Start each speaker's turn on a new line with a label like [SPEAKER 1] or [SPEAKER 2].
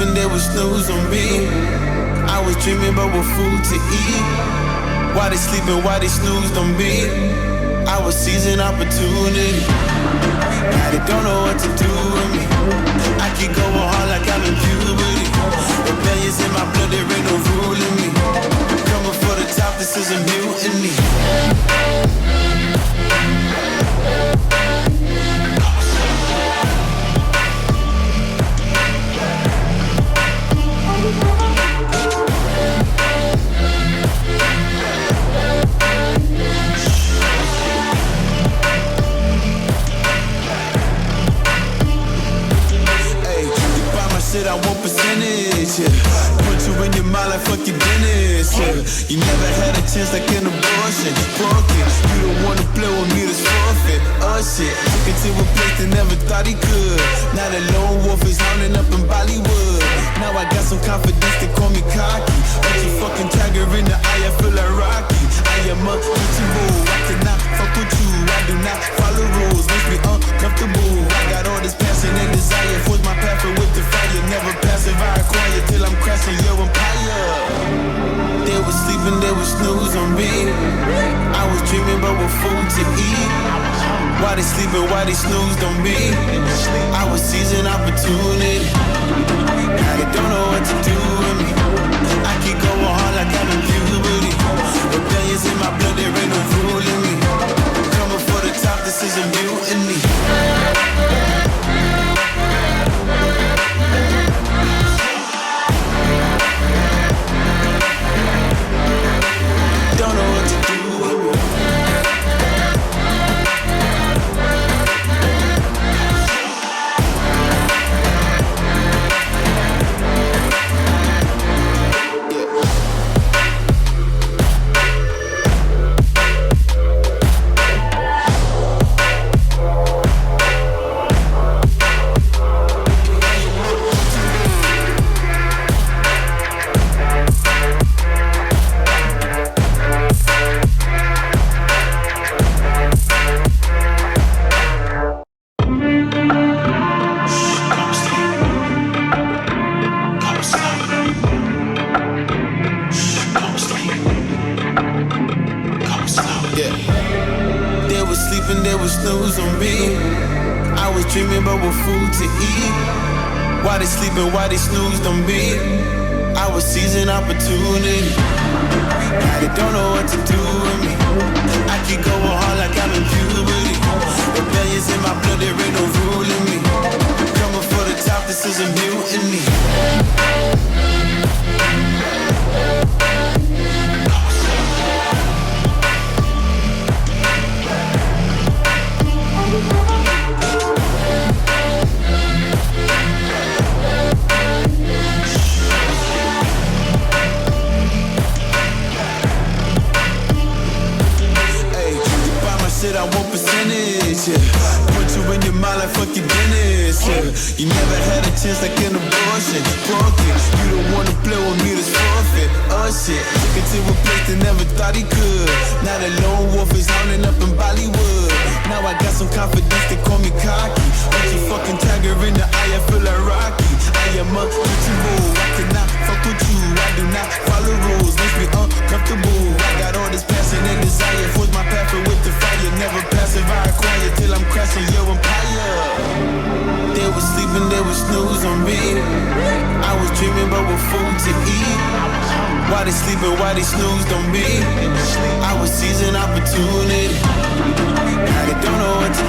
[SPEAKER 1] sleeping, they would snooze on me. I was dreaming about what food to eat. Why they sleeping, why they snoozed on me? I was seizing opportunity. Now they don't know what to do with me. I keep going hard like I'm in puberty. Rebellions in my blood, there ain't no ruling me. Coming for the top, this is a mutiny. I want percentage, yeah. Put you in your mind like fuck your business, yeah. You never had a chance like an abortion. Broken, you don't wanna play with me, that's forfeit. Oh shit, took it to a place that never thought he could. Now the lone wolf is hounding up in Bollywood. Now I got some confidence, they call me cocky. But you fucking tiger in the eye, I feel like Rocky. I am untouchable, I cannot fuck with you. I do not follow rules, makes me uncomfortable. I got all this passion and desire, force my path with the fire. Never passive, I acquire till I'm crashing your empire. They were sleeping, they would snooze on me. I was dreaming about what food to eat. Why they sleeping, why they snoozed on me? I was seizing opportunity. Now they don't know what to do with me. I keep going hard like I'm in puberty. Rebellions in my blood, there ain't no ruling me. Coming for the top, this is a mutiny. Don't know what to do with me. Why they sleeping, why they snoozed on me? I was seizing opportunity. Now they don't know what to do with me. I keep going hard like I'm in puberty. Rebellions in my blood, there ain't no ruling me. Coming for the top, this is a mutiny. I want percentage, yeah. Put you in your mind like fuck your business, yeah. You never had a chance like an abortion. Broken, you don't wanna play with me, that's forfeit. Oh shit, took it to a place that never thought he could. Now the lone wolf is hounding up in Bollywood. Now I got some confidence, they call me cocky. But you fucking tiger in the eye, I feel like Rocky. I am untouchable, I cannot fuck with you. I do not follow rules, makes me uncomfortable. I got all this passion and desire, force my path with the fire. Never passive, I acquire till I'm crashing your empire. They were sleeping, they would snooze on me. I was dreaming about what food to eat. Why they sleeping, why they snoozed on me? I was seizing opportunity. Now they don't know what to